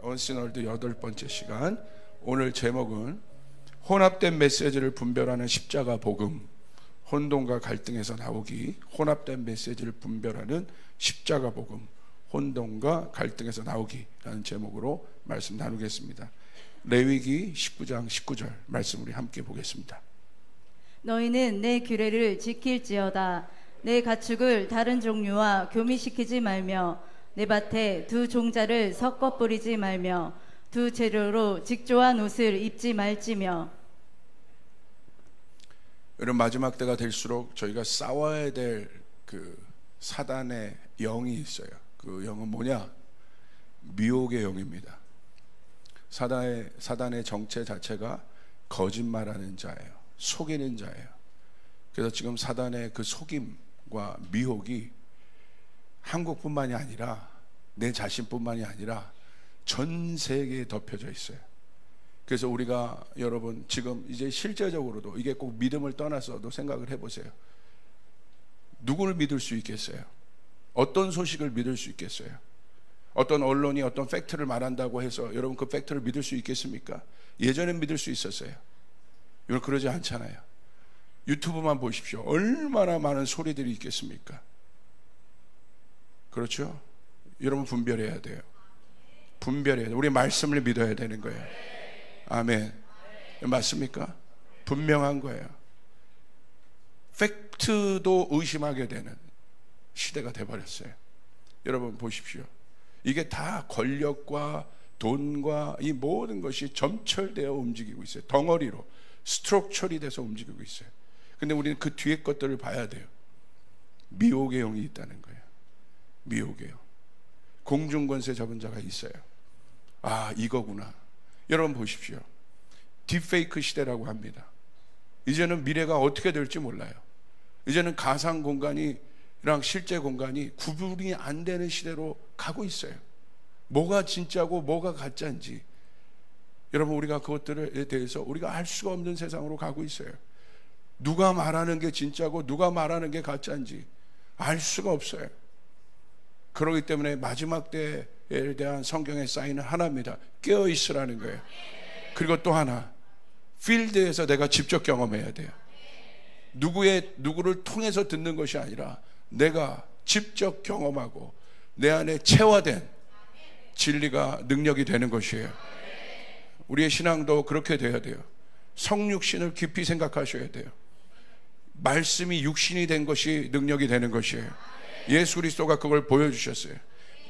언시널드 8번째 시간. 오늘 제목은 혼합된 메시지를 분별하는 십자가 복음. 혼돈과 갈등에서 나오기. 혼합된 메시지를 분별하는 십자가 복음. 혼돈과 갈등에서 나오기라는 제목으로 말씀 나누겠습니다. 레위기 19장 19절 말씀 우리 함께 보겠습니다. 너희는 내 규례를 지킬지어다. 내 가축을 다른 종류와 교미시키지 말며 내 밭에 두 종자를 섞어 뿌리지 말며 두 재료로 직조한 옷을 입지 말지며. 여러분, 마지막 때가 될수록 저희가 싸워야 될 그 사단의 영이 있어요. 그 영은 뭐냐? 미혹의 영입니다. 사단의 정체 자체가 거짓말하는 자예요. 속이는 자예요. 그래서 지금 사단의 그 속임과 미혹이 한국뿐만이 아니라 내 자신뿐만이 아니라 전 세계에 덮여져 있어요. 그래서 우리가 여러분 지금 이제 실제적으로도 이게 꼭 믿음을 떠나서도 생각을 해보세요. 누구를 믿을 수 있겠어요? 어떤 소식을 믿을 수 있겠어요? 어떤 언론이 어떤 팩트를 말한다고 해서 여러분 그 팩트를 믿을 수 있겠습니까? 예전엔 믿을 수 있었어요. 여러분 그러지 않잖아요. 유튜브만 보십시오. 얼마나 많은 소리들이 있겠습니까? 그렇죠? 여러분 분별해야 돼요. 분별해야 돼요. 우리 말씀을 믿어야 되는 거예요. 아멘. 맞습니까? 분명한 거예요. 팩트도 의심하게 되는 시대가 돼버렸어요. 여러분 보십시오. 이게 다 권력과 돈과 이 모든 것이 점철되어 움직이고 있어요. 덩어리로 스트로크 처리돼서 움직이고 있어요. 근데 우리는 그 뒤에 것들을 봐야 돼요. 미혹의 영이 있다는 거예요. 미혹의 영. 공중권세 잡은 자가 있어요. 아, 이거구나. 여러분 보십시오. 딥페이크 시대라고 합니다. 이제는 미래가 어떻게 될지 몰라요. 이제는 가상 공간이랑 실제 공간이 구분이 안 되는 시대로 가고 있어요. 뭐가 진짜고 뭐가 가짜인지 여러분 우리가 그것들에 대해서 우리가 알 수가 없는 세상으로 가고 있어요. 누가 말하는 게 진짜고 누가 말하는 게 가짜인지 알 수가 없어요. 그렇기 때문에 마지막 때에 대한 성경의 사인은 하나입니다. 깨어있으라는 거예요. 그리고 또 하나, 필드에서 내가 직접 경험해야 돼요. 누구를 통해서 듣는 것이 아니라 내가 직접 경험하고 내 안에 체화된 진리가 능력이 되는 것이에요. 우리의 신앙도 그렇게 돼야 돼요. 성육신을 깊이 생각하셔야 돼요. 말씀이 육신이 된 것이 능력이 되는 것이에요. 예수 그리스도가 그걸 보여주셨어요.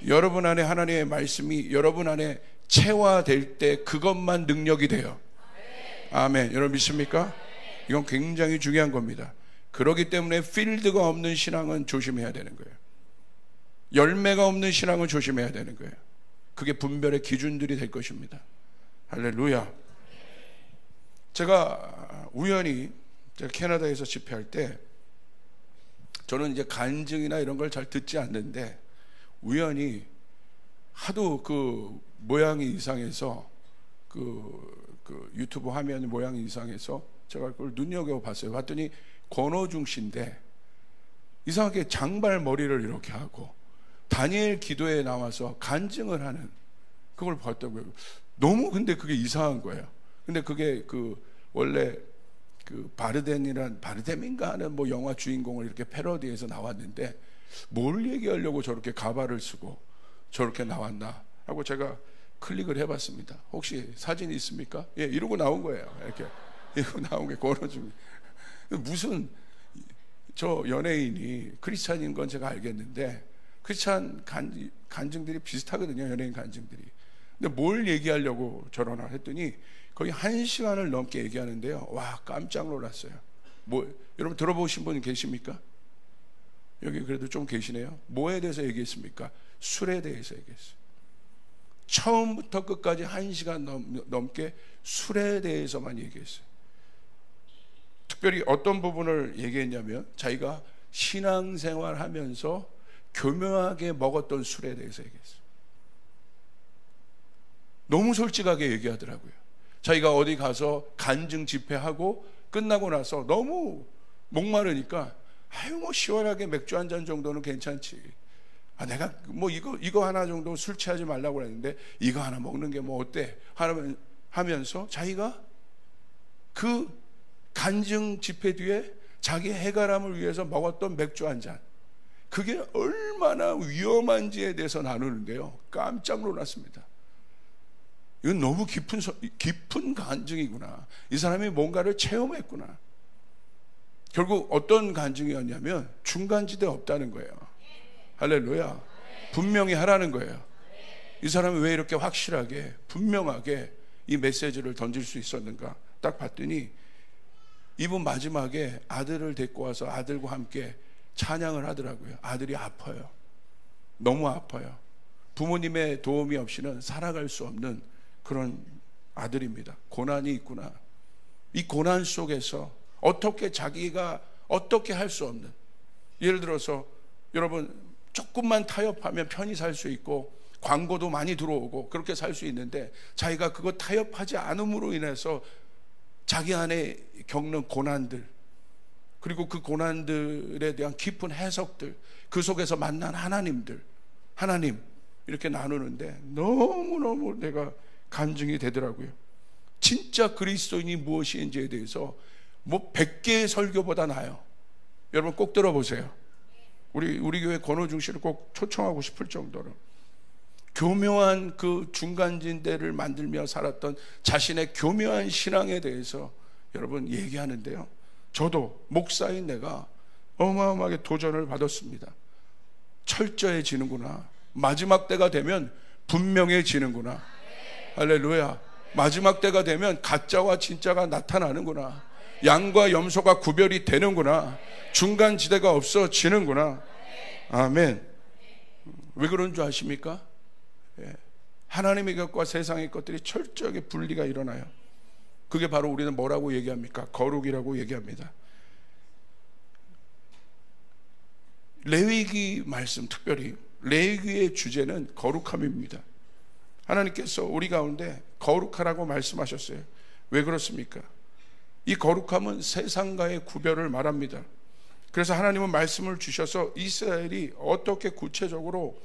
여러분 안에 하나님의 말씀이 여러분 안에 체화될 때 그것만 능력이 돼요. 아멘. 여러분 믿습니까? 이건 굉장히 중요한 겁니다. 그렇기 때문에 필드가 없는 신앙은 조심해야 되는 거예요. 열매가 없는 신앙은 조심해야 되는 거예요. 그게 분별의 기준들이 될 것입니다. 할렐루야. 제가 우연히 캐나다에서 집회할 때 저는 이제 간증이나 이런 걸 잘 듣지 않는데 우연히 하도 그 모양이 이상해서 그 유튜브 화면 모양이 이상해서 제가 그걸 눈여겨봤어요. 봤더니 권호중 씨인데 이상하게 장발머리를 이렇게 하고 다니엘 기도에 나와서 간증을 하는 그걸 봤다고요. 너무 근데 그게 이상한 거예요. 근데 그게 그 원래 그 바르뎀인가 하는 뭐 영화 주인공을 이렇게 패러디해서 나왔는데 뭘 얘기하려고 저렇게 가발을 쓰고 저렇게 나왔나 하고 제가 클릭을 해봤습니다. 혹시 사진이 있습니까? 예, 이러고 나온 거예요. 이렇게 이러고 나온 게 권호중. 무슨 저 연예인이 크리스찬인 건 제가 알겠는데 크리스찬 간증들이 비슷하거든요. 연예인 간증들이. 근데 뭘 얘기하려고 저러나 했더니 거의 1시간을 넘게 얘기하는데요. 와, 깜짝 놀랐어요. 뭐 여러분 들어보신 분 계십니까? 여기 그래도 좀 계시네요. 뭐에 대해서 얘기했습니까? 술에 대해서 얘기했어요. 처음부터 끝까지 1시간 넘게 술에 대해서만 얘기했어요. 특별히 어떤 부분을 얘기했냐면 자기가 신앙생활 하면서 교묘하게 먹었던 술에 대해서 얘기했어요. 너무 솔직하게 얘기하더라고요. 자기가 어디 가서 간증 집회하고 끝나고 나서 너무 목마르니까 아유 뭐 시원하게 맥주 한 잔 정도는 괜찮지. 내가 뭐 이거 하나 정도 술 취하지 말라고 그랬는데 이거 하나 먹는 게 뭐 어때? 하면서 자기가 그 간증 집회 뒤에 자기 해가람을 위해서 먹었던 맥주 한 잔, 그게 얼마나 위험한지에 대해서 나누는데요, 깜짝 놀랐습니다. 이건 너무 깊은 간증이구나. 이 사람이 뭔가를 체험했구나. 결국 어떤 간증이었냐면 중간지대 없다는 거예요. 할렐루야. 분명히 하라는 거예요. 이 사람이 왜 이렇게 확실하게 분명하게 이 메시지를 던질 수 있었는가 딱 봤더니 이분 마지막에 아들을 데리고 와서 아들과 함께 찬양을 하더라고요. 아들이 아파요. 너무 아파요. 부모님의 도움이 없이는 살아갈 수 없는 그런 아들입니다. 고난이 있구나. 이 고난 속에서 어떻게 자기가 어떻게 할 수 없는, 예를 들어서 여러분 조금만 타협하면 편히 살 수 있고 광고도 많이 들어오고 그렇게 살 수 있는데 자기가 그거 타협하지 않음으로 인해서 자기 안에 겪는 고난들, 그리고 그 고난들에 대한 깊은 해석들, 그 속에서 만난 하나님 이렇게 나누는데 너무너무 내가 간증이 되더라고요. 진짜 그리스도인이 무엇인지에 대해서 뭐 100개의 설교보다 나아요. 여러분 꼭 들어보세요. 우리 교회 권호중 씨를 꼭 초청하고 싶을 정도로 교묘한 그 중간진대를 만들며 살았던 자신의 교묘한 신앙에 대해서 여러분 얘기하는데요, 저도 목사인 내가 어마어마하게 도전을 받았습니다. 철저해지는구나. 마지막 때가 되면 분명해지는구나. 할렐루야. 마지막 때가 되면 가짜와 진짜가 나타나는구나. 양과 염소가 구별이 되는구나. 중간지대가 없어지는구나. 아멘. 왜 그런 줄 아십니까? 하나님의 것과 세상의 것들이 철저하게 분리가 일어나요. 그게 바로 우리는 뭐라고 얘기합니까? 거룩이라고 얘기합니다. 레위기 말씀, 특별히 레위기의 주제는 거룩함입니다. 하나님께서 우리 가운데 거룩하라고 말씀하셨어요. 왜 그렇습니까? 이 거룩함은 세상과의 구별을 말합니다. 그래서 하나님은 말씀을 주셔서 이스라엘이 어떻게 구체적으로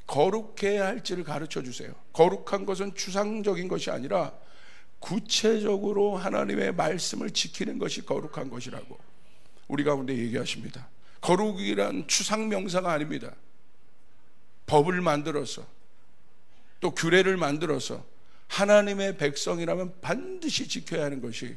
거룩해야 할지를 가르쳐 주세요. 거룩한 것은 추상적인 것이 아니라 구체적으로 하나님의 말씀을 지키는 것이 거룩한 것이라고 우리 가운데 얘기하십니다. 거룩이란 추상명사가 아닙니다. 법을 만들어서 또 규례를 만들어서 하나님의 백성이라면 반드시 지켜야 하는 것이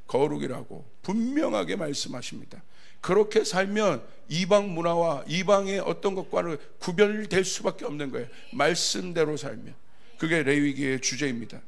거룩이라고 분명하게 말씀하십니다. 그렇게 살면 이방 문화와 이방의 어떤 것과는 구별될 수밖에 없는 거예요. 말씀대로 살면. 그게 레위기의 주제입니다.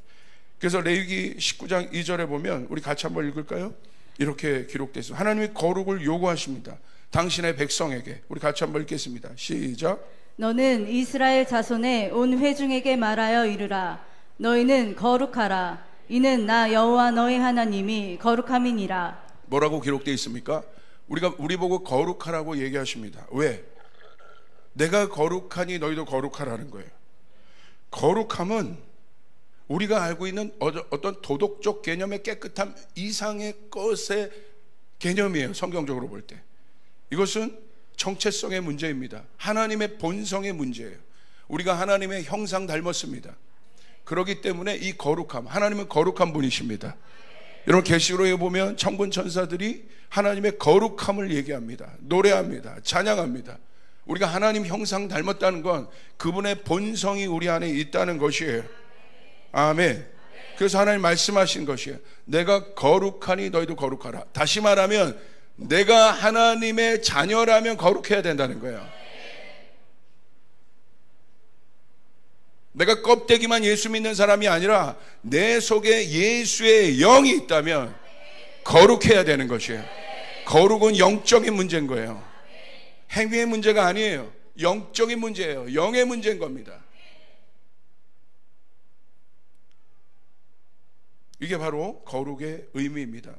그래서 레위기 19장 2절에 보면 우리 같이 한번 읽을까요? 이렇게 기록되어 있습니다. 하나님이 거룩을 요구하십니다. 당신의 백성에게. 우리 같이 한번 읽겠습니다. 시작. 너는 이스라엘 자손의 온 회중에게 말하여 이르라. 너희는 거룩하라. 이는 나 여호와 너희 하나님이 거룩함이니라. 뭐라고 기록되어 있습니까? 우리 보고 거룩하라고 얘기하십니다. 왜? 내가 거룩하니 너희도 거룩하라는 거예요. 거룩함은 우리가 알고 있는 어떤 도덕적 개념의 깨끗함 이상의 것의 개념이에요. 성경적으로 볼 때. 이것은 정체성의 문제입니다. 하나님의 본성의 문제예요. 우리가 하나님의 형상 닮았습니다. 그렇기 때문에 이 거룩함, 하나님은 거룩한 분이십니다. 여러분 계시록에 보면 천군 천사들이 하나님의 거룩함을 얘기합니다. 노래합니다. 찬양합니다. 우리가 하나님 형상 닮았다는 건 그분의 본성이 우리 안에 있다는 것이에요. 아멘. 그래서 하나님 말씀하신 것이에요. 내가 거룩하니 너희도 거룩하라. 다시 말하면 내가 하나님의 자녀라면 거룩해야 된다는 거예요. 내가 껍데기만 예수 믿는 사람이 아니라 내 속에 예수의 영이 있다면 거룩해야 되는 것이에요. 거룩은 영적인 문제인 거예요. 행위의 문제가 아니에요. 영적인 문제예요. 영의 문제인 겁니다. 이게 바로 거룩의 의미입니다.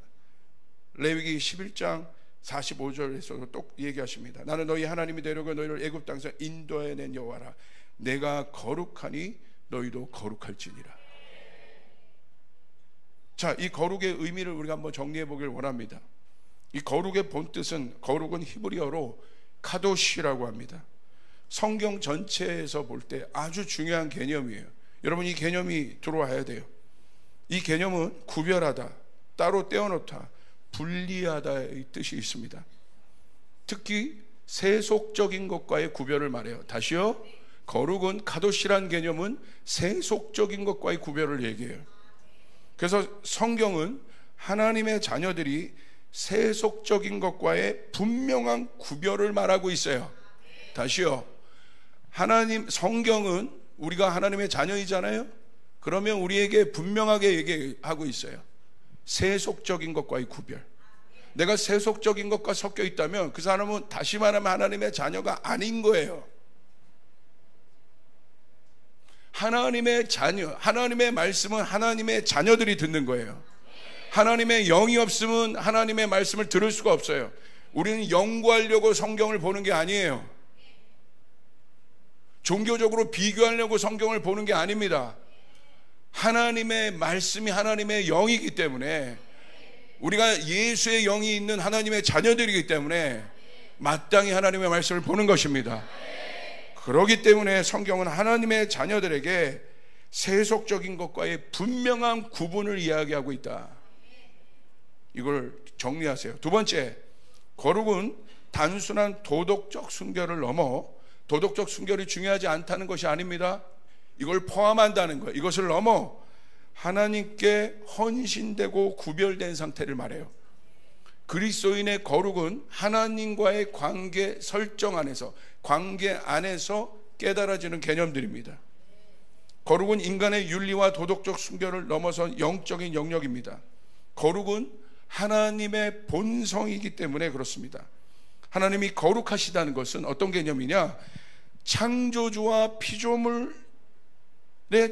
레위기 11장 45절에서도 또 얘기하십니다. 나는 너희 하나님이 되려고 너희를 애굽 땅에서 인도해낸 여호와라. 내가 거룩하니 너희도 거룩할지니라. 자, 이 거룩의 의미를 우리가 한번 정리해 보길 원합니다. 이 거룩의 본뜻은, 거룩은 히브리어로 카도시라고 합니다. 성경 전체에서 볼 때 아주 중요한 개념이에요. 여러분, 이 개념이 들어와야 돼요. 이 개념은 구별하다, 따로 떼어놓다, 분리하다의 뜻이 있습니다. 특히 세속적인 것과의 구별을 말해요. 다시요. 거룩은, 카도시란 개념은 세속적인 것과의 구별을 얘기해요. 그래서 성경은 하나님의 자녀들이 세속적인 것과의 분명한 구별을 말하고 있어요. 다시요. 성경은 우리가 하나님의 자녀이잖아요. 그러면 우리에게 분명하게 얘기하고 있어요. 세속적인 것과의 구별. 내가 세속적인 것과 섞여 있다면 그 사람은 다시 말하면 하나님의 자녀가 아닌 거예요. 하나님의 자녀, 하나님의 말씀은 하나님의 자녀들이 듣는 거예요. 하나님의 영이 없으면 하나님의 말씀을 들을 수가 없어요. 우리는 연구하려고 성경을 보는 게 아니에요. 종교적으로 비교하려고 성경을 보는 게 아닙니다. 하나님의 말씀이 하나님의 영이기 때문에, 우리가 예수의 영이 있는 하나님의 자녀들이기 때문에 마땅히 하나님의 말씀을 보는 것입니다. 그렇기 때문에 성경은 하나님의 자녀들에게 세속적인 것과의 분명한 구분을 이야기하고 있다. 이걸 정리하세요. 두 번째, 거룩은 단순한 도덕적 순결을 넘어, 도덕적 순결이 중요하지 않다는 것이 아닙니다. 이걸 포함한다는 거예요. 이것을 넘어 하나님께 헌신되고 구별된 상태를 말해요. 그리스도인의 거룩은 하나님과의 관계 설정 안에서, 관계 안에서 깨달아지는 개념들입니다. 거룩은 인간의 윤리와 도덕적 순결을 넘어선 영적인 영역입니다. 거룩은 하나님의 본성이기 때문에 그렇습니다. 하나님이 거룩하시다는 것은 어떤 개념이냐? 창조주와 피조물의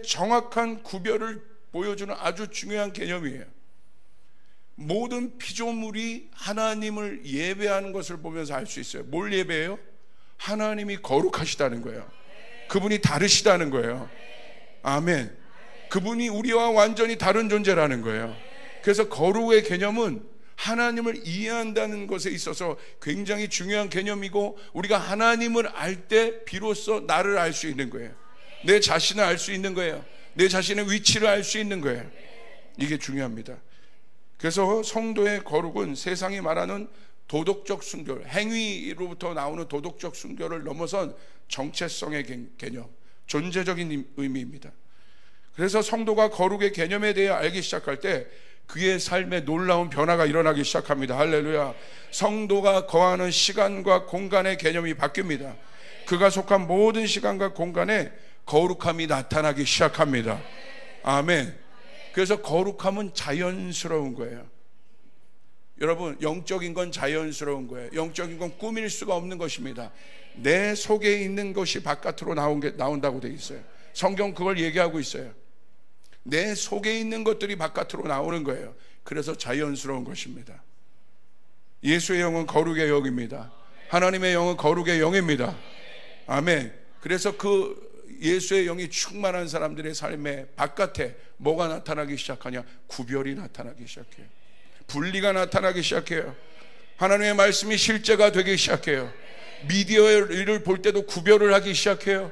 정확한 구별을 보여주는 아주 중요한 개념이에요. 모든 피조물이 하나님을 예배하는 것을 보면서 알 수 있어요. 뭘 예배해요? 하나님이 거룩하시다는 거예요. 그분이 다르시다는 거예요. 아멘. 그분이 우리와 완전히 다른 존재라는 거예요. 그래서 거룩의 개념은 하나님을 이해한다는 것에 있어서 굉장히 중요한 개념이고, 우리가 하나님을 알 때 비로소 나를 알 수 있는 거예요. 내 자신을 알 수 있는 거예요. 내 자신의 위치를 알 수 있는 거예요. 이게 중요합니다. 그래서 성도의 거룩은 세상이 말하는 도덕적 순결, 행위로부터 나오는 도덕적 순결을 넘어선 정체성의 개념, 존재적인 의미입니다. 그래서 성도가 거룩의 개념에 대해 알기 시작할 때 그의 삶에 놀라운 변화가 일어나기 시작합니다. 할렐루야. 성도가 거하는 시간과 공간의 개념이 바뀝니다. 그가 속한 모든 시간과 공간에 거룩함이 나타나기 시작합니다. 아멘. 그래서 거룩함은 자연스러운 거예요. 여러분, 영적인 건 자연스러운 거예요. 영적인 건 꾸밀 수가 없는 것입니다. 내 속에 있는 것이 바깥으로 나온다고 되어 있어요. 성경 그걸 얘기하고 있어요. 내 속에 있는 것들이 바깥으로 나오는 거예요. 그래서 자연스러운 것입니다. 예수의 영은 거룩의 영입니다. 하나님의 영은 거룩의 영입니다. 아멘. 그래서 그 예수의 영이 충만한 사람들의 삶의 바깥에 뭐가 나타나기 시작하냐? 구별이 나타나기 시작해요. 분리가 나타나기 시작해요. 하나님의 말씀이 실제가 되기 시작해요. 미디어를 볼 때도 구별을 하기 시작해요.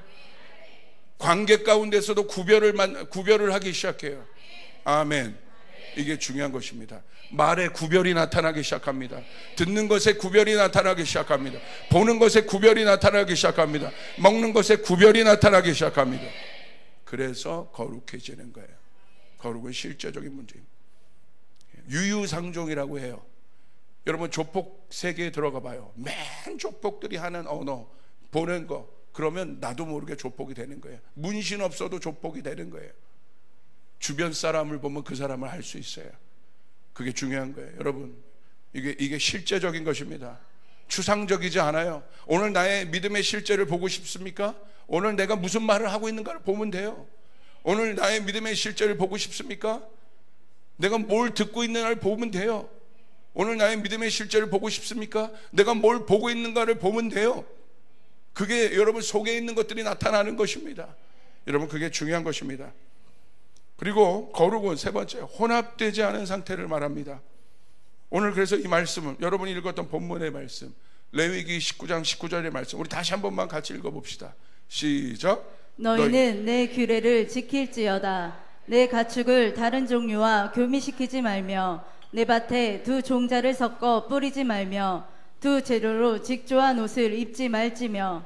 관계 가운데서도 구별을 하기 시작해요. 아멘. 이게 중요한 것입니다. 말에 구별이 나타나기 시작합니다. 듣는 것에 구별이 나타나기 시작합니다. 보는 것에 구별이 나타나기 시작합니다. 먹는 것에 구별이 나타나기 시작합니다. 그래서 거룩해지는 거예요. 거룩은 실제적인 문제입니다. 유유상종이라고 해요. 여러분, 조폭 세계에 들어가 봐요. 맨 조폭들이 하는 언어, 보는 거, 그러면 나도 모르게 조폭이 되는 거예요. 문신 없어도 조폭이 되는 거예요. 주변 사람을 보면 그 사람을 알 수 있어요. 그게 중요한 거예요. 여러분, 이게 실제적인 것입니다. 추상적이지 않아요. 오늘 나의 믿음의 실제를 보고 싶습니까? 오늘 내가 무슨 말을 하고 있는가를 보면 돼요. 오늘 나의 믿음의 실제를 보고 싶습니까? 내가 뭘 듣고 있는가를 보면 돼요. 오늘 나의 믿음의 실제를 보고 싶습니까? 내가 뭘 보고 있는가를 보면 돼요. 그게 여러분 속에 있는 것들이 나타나는 것입니다. 여러분, 그게 중요한 것입니다. 그리고 거룩은 세 번째, 혼합되지 않은 상태를 말합니다. 오늘 그래서 이 말씀은 여러분이 읽었던 본문의 말씀, 레위기 19장 19절의 말씀 우리 다시 한 번만 같이 읽어봅시다. 시작. 너희는 내 규례를 지킬지어다. 내 가축을 다른 종류와 교미시키지 말며 내 밭에 두 종자를 섞어 뿌리지 말며 두 재료로 직조한 옷을 입지 말지며.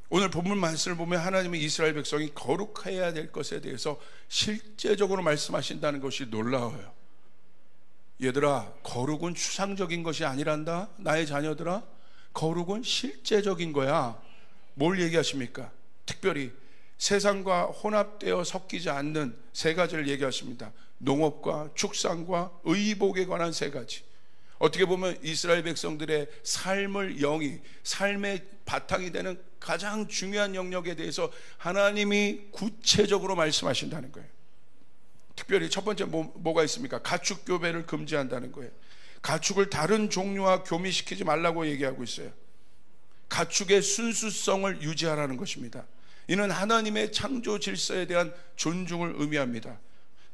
오늘 본문 말씀을 보면 하나님은 이스라엘 백성이 거룩해야 될 것에 대해서 실제적으로 말씀하신다는 것이 놀라워요. 얘들아, 거룩은 추상적인 것이 아니란다. 나의 자녀들아, 거룩은 실제적인 거야. 뭘 얘기하십니까? 특별히 세상과 혼합되어 섞이지 않는 세 가지를 얘기하십니다. 농업과 축산과 의복에 관한 세 가지. 어떻게 보면 이스라엘 백성들의 삶의 바탕이 되는 가장 중요한 영역에 대해서 하나님이 구체적으로 말씀하신다는 거예요. 특별히 첫 번째 뭐가 있습니까? 가축 교배를 금지한다는 거예요. 가축을 다른 종류와 교미시키지 말라고 얘기하고 있어요. 가축의 순수성을 유지하라는 것입니다. 이는 하나님의 창조 질서에 대한 존중을 의미합니다.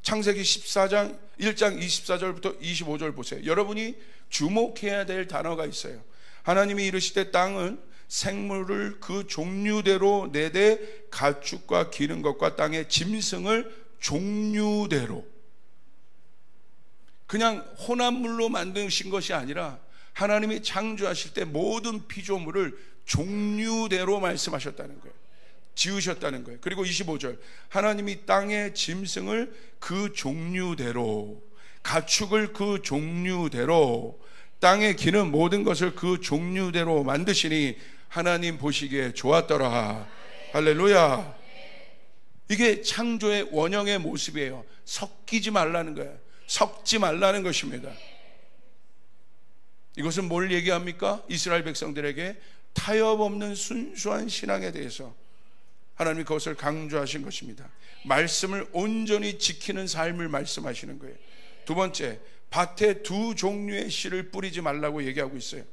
창세기 14장 1장 24절부터 25절 보세요. 여러분이 주목해야 될 단어가 있어요. 하나님이 이르시되 땅은 생물을 그 종류대로 내되 가축과 기른 것과 땅의 짐승을 종류대로, 그냥 혼합물로 만드신 것이 아니라 하나님이 창조하실 때 모든 피조물을 종류대로 말씀하셨다는 거예요. 지으셨다는 거예요. 그리고 25절, 하나님이 땅의 짐승을 그 종류대로, 가축을 그 종류대로, 땅에 기는 모든 것을 그 종류대로 만드시니 하나님 보시기에 좋았더라. 할렐루야. 이게 창조의 원형의 모습이에요. 섞이지 말라는 거예요. 섞지 말라는 것입니다. 이것은 뭘 얘기합니까? 이스라엘 백성들에게 타협 없는 순수한 신앙에 대해서 하나님이 그것을 강조하신 것입니다. 말씀을 온전히 지키는 삶을 말씀하시는 거예요. 두 번째, 밭에 두 종류의 씨를 뿌리지 말라고 얘기하고 있어요.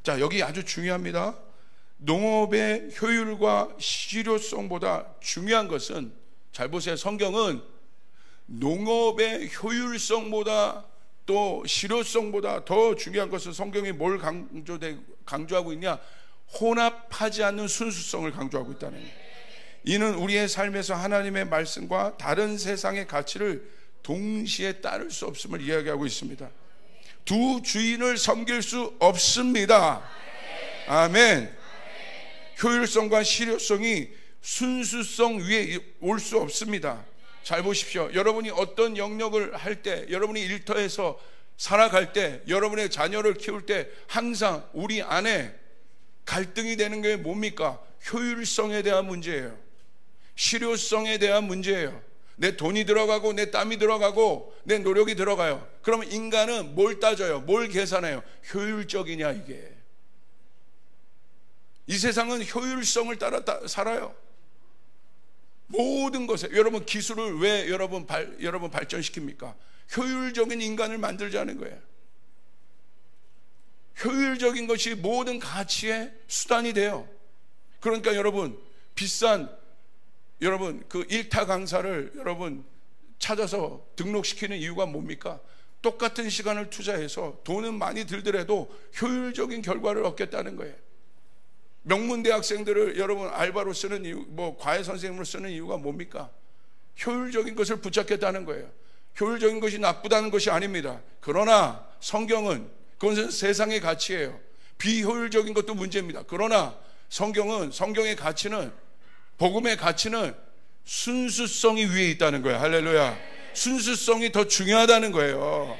자, 여기 아주 중요합니다. 농업의 효율과 실효성보다 중요한 것은, 잘 보세요, 성경은 농업의 효율성보다 또 실효성보다 더 중요한 것은 성경이 뭘 강조하고 있냐? 혼합하지 않는 순수성을 강조하고 있다는 거예요. 이는 우리의 삶에서 하나님의 말씀과 다른 세상의 가치를 동시에 따를 수 없음을 이야기하고 있습니다. 두 주인을 섬길 수 없습니다. 아멘. 효율성과 실효성이 순수성 위에 올 수 없습니다. 잘 보십시오. 여러분이 어떤 영역을 할 때, 여러분이 일터에서 살아갈 때, 여러분의 자녀를 키울 때 항상 우리 안에 갈등이 되는 게 뭡니까? 효율성에 대한 문제예요. 실효성에 대한 문제예요. 내 돈이 들어가고 내 땀이 들어가고 내 노력이 들어가요. 그러면 인간은 뭘 따져요? 뭘 계산해요? 효율적이냐, 이게. 이 세상은 효율성을 따라 살아요. 모든 것에. 여러분, 기술을 왜 여러분 발전시킵니까? 효율적인 인간을 만들자는 거예요. 효율적인 것이 모든 가치의 수단이 돼요. 그러니까 여러분, 비싼 그 일타 강사를 여러분 찾아서 등록시키는 이유가 뭡니까? 똑같은 시간을 투자해서 돈은 많이 들더라도 효율적인 결과를 얻겠다는 거예요. 명문대학생들을 여러분 알바로 쓰는 이유, 과외 선생님으로 쓰는 이유가 뭡니까? 효율적인 것을 붙잡겠다는 거예요. 효율적인 것이 나쁘다는 것이 아닙니다. 그러나 성경은, 그것은 세상의 가치예요. 비효율적인 것도 문제입니다. 그러나 성경의 가치는, 복음의 가치는 순수성이 위에 있다는 거예요. 할렐루야. 순수성이 더 중요하다는 거예요.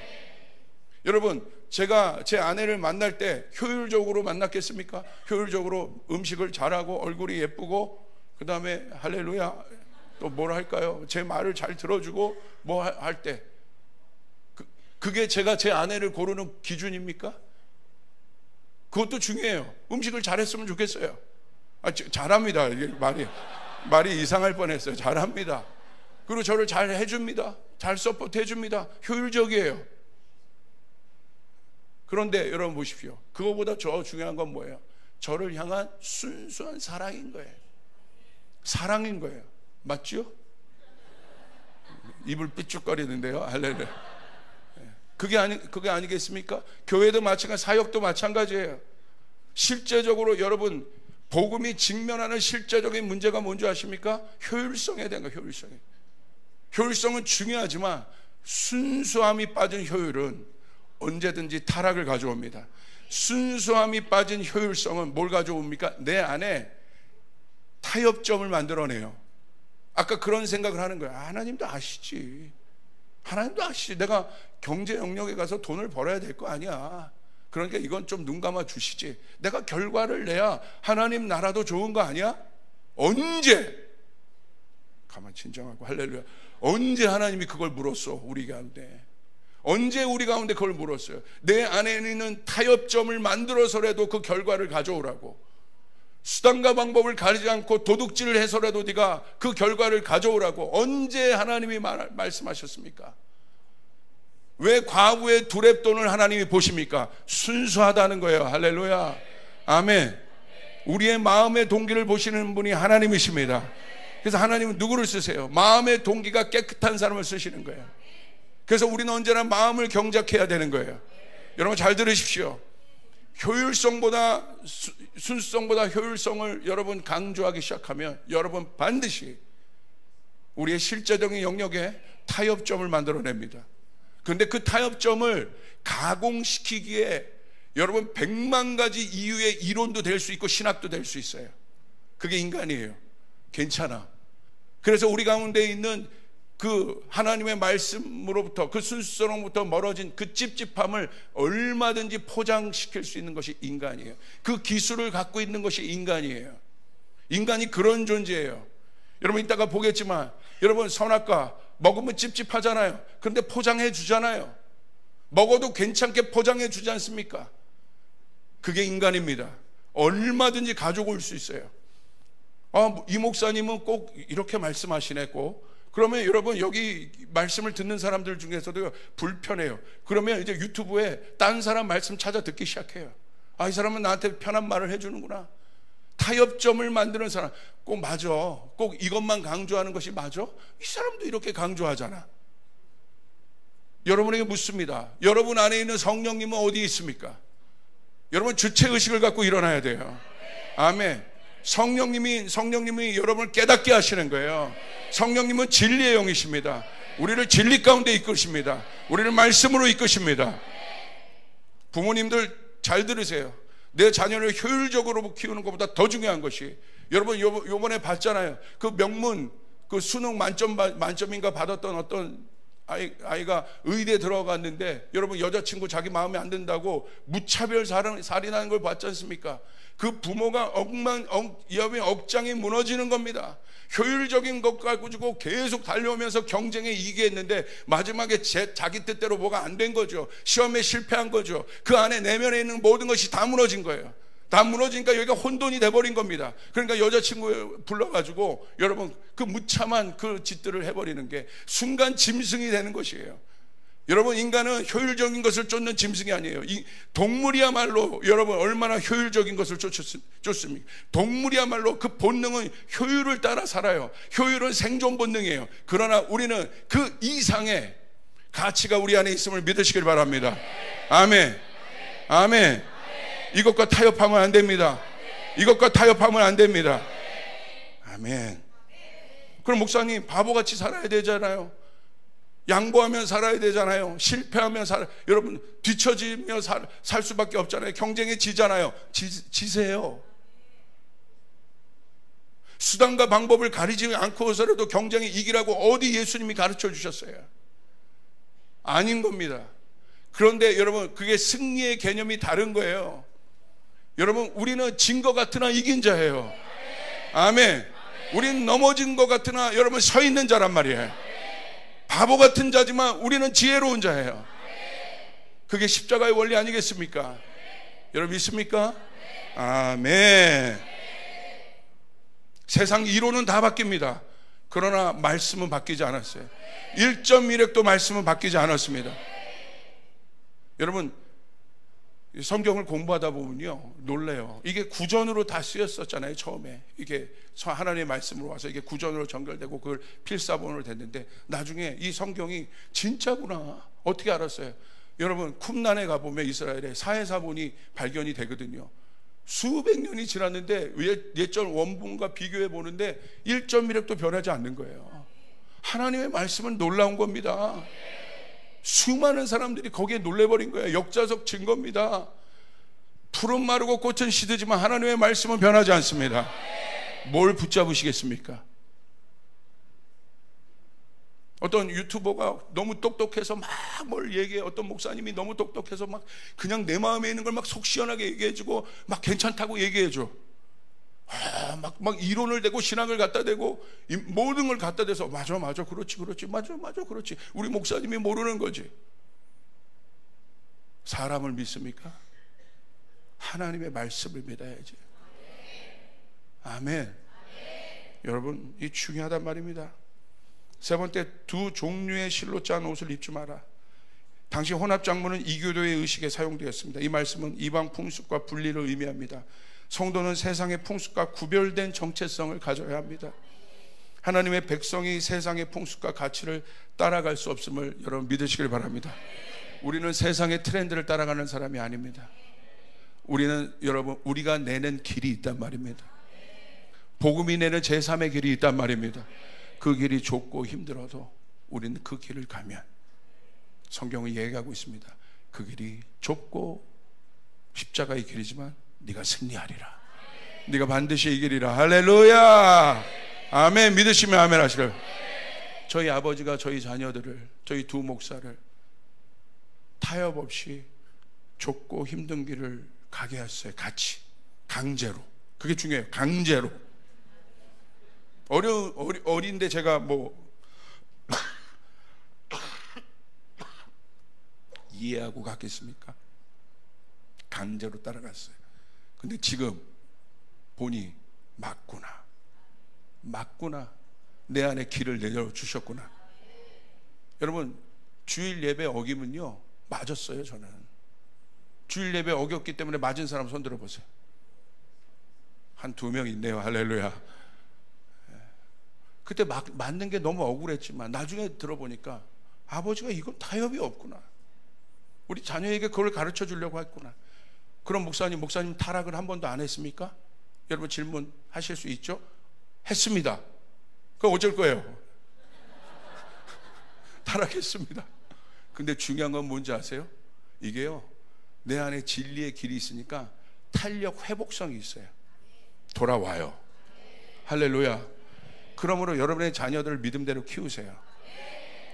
여러분, 제가 제 아내를 만날 때 효율적으로 만났겠습니까? 효율적으로 음식을 잘하고 얼굴이 예쁘고 그 다음에 할렐루야 또 뭘 할까요? 제 말을 잘 들어주고 뭐 할 때, 그게 제가 제 아내를 고르는 기준입니까? 그것도 중요해요. 음식을 잘했으면 좋겠어요. 잘합니다. 이게 말이 이상할 뻔했어요. 잘합니다. 그리고 저를 잘 해줍니다. 잘 서포트 해줍니다. 효율적이에요. 그런데 여러분 보십시오. 그거보다 더 중요한 건 뭐예요? 저를 향한 순수한 사랑인 거예요. 사랑인 거예요. 맞죠? 입을 삐죽거리는데요. 할렐루야. 그게 아니겠습니까? 교회도 마찬가지, 사역도 마찬가지예요. 실제적으로 여러분 복음이 직면하는 실제적인 문제가 뭔지 아십니까? 효율성에 대한 거예요. 효율성은 중요하지만 순수함이 빠진 효율은 언제든지 타락을 가져옵니다. 순수함이 빠진 효율성은 뭘 가져옵니까? 내 안에 타협점을 만들어내요. 아까 그런 생각을 하는 거예요. 하나님도 아시지. 하나님도 아시지. 내가 경제 영역에 가서 돈을 벌어야 될 거 아니야. 그러니까 이건 좀 눈 감아 주시지. 내가 결과를 내야 하나님 나라도 좋은 거 아니야? 언제? 가만 진정하고 할렐루야. 언제 하나님이 그걸 물었어? 우리 가운데. 언제 우리 가운데 그걸 물었어요? 내 안에 있는 타협점을 만들어서라도 그 결과를 가져오라고. 수단과 방법을 가리지 않고 도둑질을 해서라도 네가 그 결과를 가져오라고. 언제 하나님이 말씀하셨습니까? 왜 과부의 두렙돈을 하나님이 보십니까? 순수하다는 거예요. 할렐루야. 아멘. 우리의 마음의 동기를 보시는 분이 하나님이십니다. 그래서 하나님은 누구를 쓰세요? 마음의 동기가 깨끗한 사람을 쓰시는 거예요. 그래서 우리는 언제나 마음을 경작해야 되는 거예요. 여러분 잘 들으십시오. 효율성보다 순수성보다 효율성을 여러분 강조하기 시작하면 여러분 반드시 우리의 실제적인 영역에 타협점을 만들어냅니다. 그런데 그 타협점을 가공시키기에 여러분 100만 가지 이유의 이론도 될 수 있고 신학도 될 수 있어요. 그게 인간이에요. 괜찮아. 그래서 우리 가운데 있는 그 하나님의 말씀으로부터 그 순수성으로부터 멀어진 그 찝찝함을 얼마든지 포장시킬 수 있는 것이 인간이에요. 그 기술을 갖고 있는 것이 인간이에요. 인간이 그런 존재예요. 여러분 이따가 보겠지만 여러분 선악과 먹으면 찝찝하잖아요. 그런데 포장해 주잖아요. 먹어도 괜찮게 포장해 주지 않습니까? 그게 인간입니다. 얼마든지 가지고 올 수 있어요. 이 목사님은 꼭 이렇게 말씀하시네 꼭. 그러면 여러분 여기 말씀을 듣는 사람들 중에서도 불편해요. 그러면 이제 유튜브에 딴 사람 말씀 찾아 듣기 시작해요. 이 사람은 나한테 편한 말을 해주는구나. 타협점을 만드는 사람 꼭 맞아. 꼭 이것만 강조하는 것이 맞아? 이 사람도 이렇게 강조하잖아. 여러분에게 묻습니다. 여러분 안에 있는 성령님은 어디에 있습니까? 여러분 주체의식을 갖고 일어나야 돼요. 아멘. 성령님이 여러분을 깨닫게 하시는 거예요. 성령님은 진리의 영이십니다. 우리를 진리 가운데 이끄십니다. 우리를 말씀으로 이끄십니다. 부모님들 잘 들으세요. 내 자녀를 효율적으로 키우는 것보다 더 중요한 것이 여러분 요번에 봤잖아요. 그 명문 그 수능 만점인가 받았던 어떤 아이가 의대에 들어갔는데 여러분 여자친구 자기 마음에 안 든다고 무차별 살인하는 걸 봤지 않습니까? 그 부모가 억장이 무너지는 겁니다. 효율적인 것 가지고 계속 달려오면서 경쟁에 이기했는데 마지막에 자기 뜻대로 뭐가 안 된 거죠. 시험에 실패한 거죠. 그 안에 내면에 있는 모든 것이 다 무너진 거예요. 다 무너지니까 여기가 혼돈이 돼버린 겁니다. 그러니까 여자친구 불러가지고 여러분 그 무참한 그 짓들을 해버리는 게 순간 짐승이 되는 것이에요. 여러분 인간은 효율적인 것을 쫓는 짐승이 아니에요. 이 동물이야말로 여러분 얼마나 효율적인 것을 쫓습니까? 동물이야말로 그 본능은 효율을 따라 살아요. 효율은 생존 본능이에요. 그러나 우리는 그 이상의 가치가 우리 안에 있음을 믿으시길 바랍니다. 아멘. 아멘. 이것과 타협하면 안 됩니다. 이것과 타협하면 안 됩니다. 아멘. 그럼 목사님 바보같이 살아야 되잖아요. 양보하면 살아야 되잖아요. 실패하면 여러분 뒤처지며 살 수밖에 없잖아요. 경쟁에 지잖아요. 지세요. 수단과 방법을 가리지 않고서라도 경쟁에 이기라고 어디 예수님이 가르쳐 주셨어요? 아닌 겁니다. 그런데 여러분 그게 승리의 개념이 다른 거예요. 여러분 우리는 진 것 같으나 이긴 자예요. 아멘. 우리는 넘어진 것 같으나 여러분 서 있는 자란 말이에요. 바보 같은 자지만 우리는 지혜로운 자예요. 그게 십자가의 원리 아니겠습니까? 여러분 믿습니까? 아멘. 세상 이론은 다 바뀝니다. 그러나 말씀은 바뀌지 않았어요. 1.1획도 말씀은 바뀌지 않았습니다. 여러분 성경을 공부하다 보면요 놀래요. 이게 구전으로 다 쓰였었잖아요. 처음에 이게 하나님의 말씀으로 와서 이게 구전으로 전결되고 그걸 필사본으로 됐는데 나중에 이 성경이 진짜구나 어떻게 알았어요? 여러분 쿰란에 가보면 이스라엘에 사해사본이 발견이 되거든요. 수백 년이 지났는데 옛절 원본과 비교해 보는데 1.1획도 변하지 않는 거예요. 하나님의 말씀은 놀라운 겁니다. 수많은 사람들이 거기에 놀래버린 거예요. 역사적 증거입니다. 풀은 마르고 꽃은 시들지만 하나님의 말씀은 변하지 않습니다. 뭘 붙잡으시겠습니까? 어떤 유튜버가 너무 똑똑해서 막 뭘 얘기해. 어떤 목사님이 너무 똑똑해서 막 그냥 내 마음에 있는 걸 막 속 시원하게 얘기해주고 막 괜찮다고 얘기해줘. 막 이론을 대고 신학을 갖다 대고 모든 걸 갖다 대서 맞아 그렇지 맞아 그렇지. 우리 목사님이 모르는 거지. 사람을 믿습니까? 하나님의 말씀을 믿어야지. 아멘. 여러분, 이 중요하단 말입니다. 세 번째, 두 종류의 실로 짠 옷을 입지 마라. 당시 혼합장문은 이교도의 의식에 사용되었습니다. 이 말씀은 이방 풍습과 분리를 의미합니다. 성도는 세상의 풍습과 구별된 정체성을 가져야 합니다. 하나님의 백성이 세상의 풍습과 가치를 따라갈 수 없음을 여러분 믿으시길 바랍니다. 우리는 세상의 트렌드를 따라가는 사람이 아닙니다. 우리는 여러분, 우리가 내는 길이 있단 말입니다. 복음이 내는 제3의 길이 있단 말입니다. 그 길이 좁고 힘들어도 우리는 그 길을 가면, 성경은 얘기하고 있습니다. 그 길이 좁고 십자가의 길이지만 네가 승리하리라. 네가 반드시 이기리라. 할렐루야. 아멘. 믿으시면 아멘 하시길. 저희 아버지가 저희 자녀들을, 저희 두 목사를 타협 없이 좁고 힘든 길을 가게 했어요. 같이 강제로. 그게 중요해요. 강제로. 어린데 제가 이해하고 갔겠습니까? 강제로 따라갔어요. 근데 지금 보니 맞구나. 내 안에 길을 내려주셨구나. 여러분, 주일 예배 어기면요 맞았어요. 저는 주일 예배 어겼기 때문에 맞은 사람 손 들어보세요. 한 2명 있네요. 할렐루야. 그때 맞는 게 너무 억울했지만 나중에 들어보니까 아버지가 이건 타협이 없구나. 우리 자녀에게 그걸 가르쳐 주려고 했구나. 그럼 목사님 타락을 한 번도 안 했습니까? 여러분 질문하실 수 있죠? 했습니다. 그럼 어쩔 거예요? 타락했습니다. 근데 중요한 건 뭔지 아세요? 이게요, 내 안에 진리의 길이 있으니까 탄력 회복성이 있어요. 돌아와요. 할렐루야. 그러므로 여러분의 자녀들을 믿음대로 키우세요.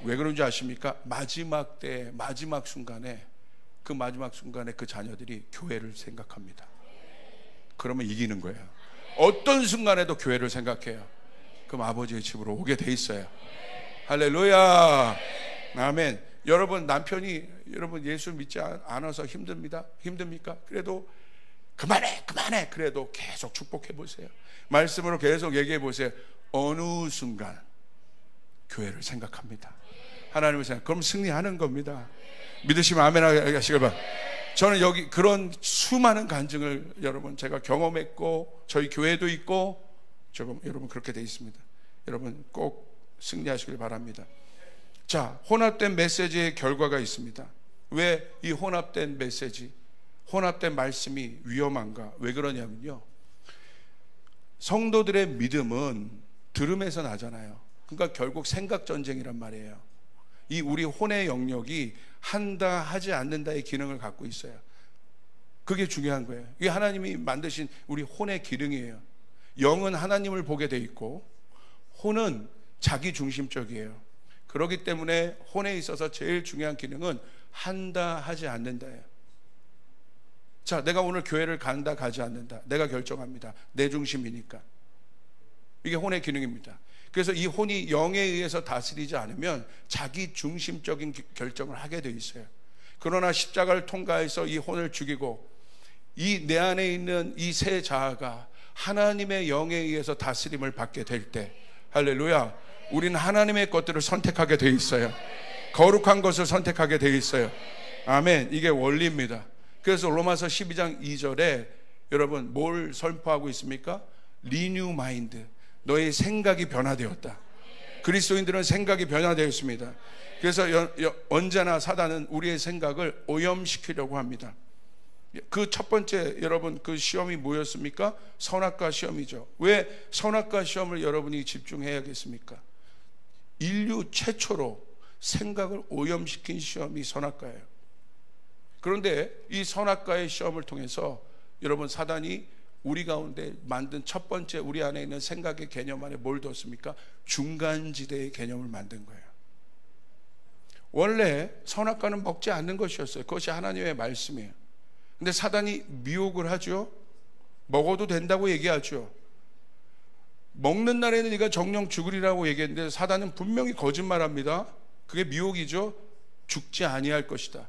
왜 그런지 아십니까? 마지막 때, 마지막 순간에 그 자녀들이 교회를 생각합니다. 그러면 이기는 거예요. 어떤 순간에도 교회를 생각해요. 그럼 아버지의 집으로 오게 돼 있어요. 할렐루야. 아멘. 여러분 남편이 여러분 예수 믿지 않아서 힘듭니까? 그래도 그만해. 그래도 계속 축복해 보세요. 말씀으로 계속 얘기해 보세요. 어느 순간 교회를 생각합니다. 하나님을 생각. 그럼 승리하는 겁니다. 믿으시면 아멘 하시길 바랍니다. 저는 여기 그런 수많은 간증을 여러분 제가 경험했고 저희 교회도 있고 지금 여러분 그렇게 돼 있습니다. 여러분 꼭 승리하시길 바랍니다. 자, 혼합된 메시지의 결과가 있습니다. 왜 이 혼합된 메시지, 혼합된 말씀이 위험한가? 왜 그러냐면요, 성도들의 믿음은 들음에서 나잖아요. 그러니까 결국 생각 전쟁이란 말이에요. 이 우리 혼의 영역이 한다 하지 않는다의 기능을 갖고 있어요. 그게 중요한 거예요. 이게 하나님이 만드신 우리 혼의 기능이에요. 영은 하나님을 보게 돼 있고 혼은 자기 중심적이에요. 그렇기 때문에 혼에 있어서 제일 중요한 기능은 한다 하지 않는다예요. 자, 내가 오늘 교회를 간다 가지 않는다 내가 결정합니다. 내 중심이니까. 이게 혼의 기능입니다. 그래서 이 혼이 영에 의해서 다스리지 않으면 자기 중심적인 결정을 하게 돼 있어요. 그러나 십자가를 통과해서 이 혼을 죽이고 이 내 안에 있는 이 새 자아가 하나님의 영에 의해서 다스림을 받게 될 때, 할렐루야, 우리는 하나님의 것들을 선택하게 돼 있어요. 거룩한 것을 선택하게 돼 있어요. 아멘. 이게 원리입니다. 그래서 로마서 12장 2절에 여러분 뭘 선포하고 있습니까? 리뉴 마인드. 너의 생각이 변화되었다. 그리스도인들은 생각이 변화되었습니다. 그래서 언제나 사단은 우리의 생각을 오염시키려고 합니다. 그 첫 번째 여러분 그 시험이 뭐였습니까? 선악과 시험이죠. 왜 선악과 시험을 여러분이 집중해야겠습니까? 인류 최초로 생각을 오염시킨 시험이 선악과예요. 그런데 이 선악과의 시험을 통해서 여러분 사단이 우리 가운데 만든 첫 번째 우리 안에 있는 생각의 개념 안에 뭘 뒀습니까? 중간지대의 개념을 만든 거예요. 원래 선악과는 먹지 않는 것이었어요. 그것이 하나님의 말씀이에요. 근데 사단이 미혹을 하죠. 먹어도 된다고 얘기하죠. 먹는 날에는 네가 정령 죽으리라고 얘기했는데 사단은 분명히 거짓말합니다. 그게 미혹이죠. 죽지 아니할 것이다.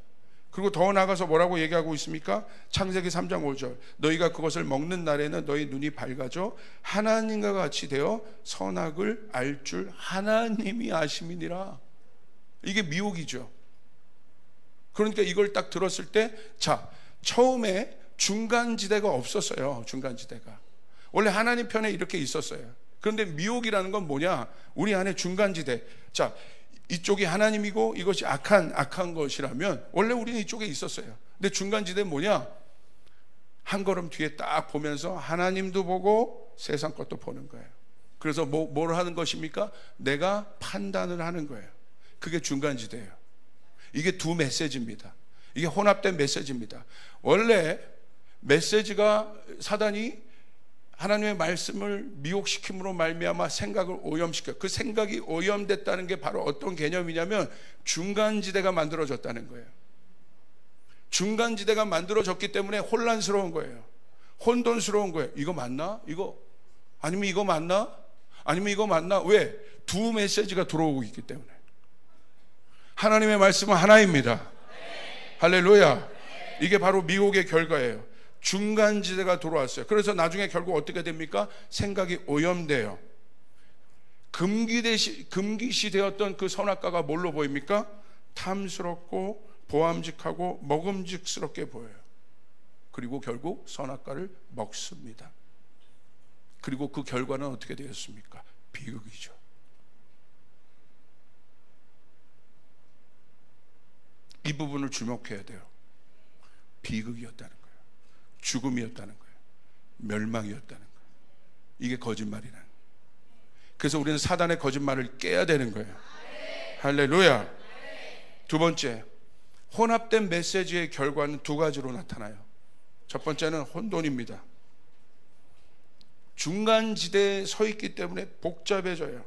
그리고 더 나아가서 뭐라고 얘기하고 있습니까? 창세기 3장 5절 너희가 그것을 먹는 날에는 너희 눈이 밝아져 하나님과 같이 되어 선악을 알 줄 하나님이 아심이니라. 이게 미혹이죠. 그러니까 이걸 딱 들었을 때 자, 처음에 중간지대가 없었어요. 중간지대가 원래 하나님 편에 이렇게 있었어요. 그런데 미혹이라는 건 뭐냐? 우리 안에 중간지대. 자, 이쪽이 하나님이고 이것이 악한 것이라면 원래 우리는 이쪽에 있었어요. 근데 중간지대는 뭐냐? 한 걸음 뒤에 딱 보면서 하나님도 보고 세상 것도 보는 거예요. 그래서 뭘 하는 것입니까? 내가 판단을 하는 거예요. 그게 중간지대예요. 이게 두 메시지입니다. 이게 혼합된 메시지입니다. 원래 메시지가 사단이 하나님의 말씀을 미혹시킴으로 말미암아 생각을 오염시켜요. 그 생각이 오염됐다는 게 바로 어떤 개념이냐면 중간지대가 만들어졌다는 거예요. 중간지대가 만들어졌기 때문에 혼란스러운 거예요. 혼돈스러운 거예요. 이거 맞나? 이거 아니면 이거 맞나? 아니면 이거 맞나? 왜? 두 메시지가 들어오고 있기 때문에. 하나님의 말씀은 하나입니다. 할렐루야. 이게 바로 미혹의 결과예요. 중간지대가 들어왔어요. 그래서 나중에 결국 어떻게 됩니까? 생각이 오염돼요. 금기시 되었던 그 선악과가 뭘로 보입니까? 탐스럽고 보암직하고 먹음직스럽게 보여요. 그리고 결국 선악과를 먹습니다. 그리고 그 결과는 어떻게 되었습니까? 비극이죠. 이 부분을 주목해야 돼요. 비극이었다는 거예요. 죽음이었다는 거예요. 멸망이었다는 거예요. 이게 거짓말이라는 거예요. 그래서 우리는 사단의 거짓말을 깨야 되는 거예요. 할렐루야. 두 번째, 혼합된 메시지의 결과는 두 가지로 나타나요. 첫 번째는 혼돈입니다. 중간지대에 서 있기 때문에 복잡해져요.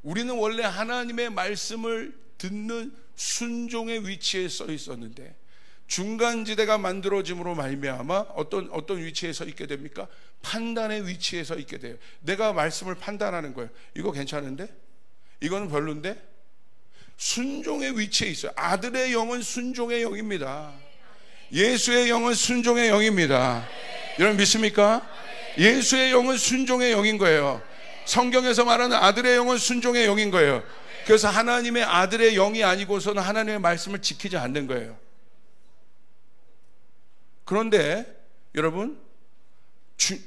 우리는 원래 하나님의 말씀을 듣는 순종의 위치에 서 있었는데 중간지대가 만들어짐으로 말미암아 어떤 위치에 서 있게 됩니까? 판단의 위치에 서 있게 돼요. 내가 말씀을 판단하는 거예요. 이거 괜찮은데? 이거는 별론데? 순종의 위치에 있어요. 아들의 영은 순종의 영입니다. 예수의 영은 순종의 영입니다. 여러분 믿습니까? 예수의 영은 순종의 영인 거예요. 성경에서 말하는 아들의 영은 순종의 영인 거예요. 그래서 하나님의 아들의 영이 아니고서는 하나님의 말씀을 지키지 않는 거예요. 그런데 여러분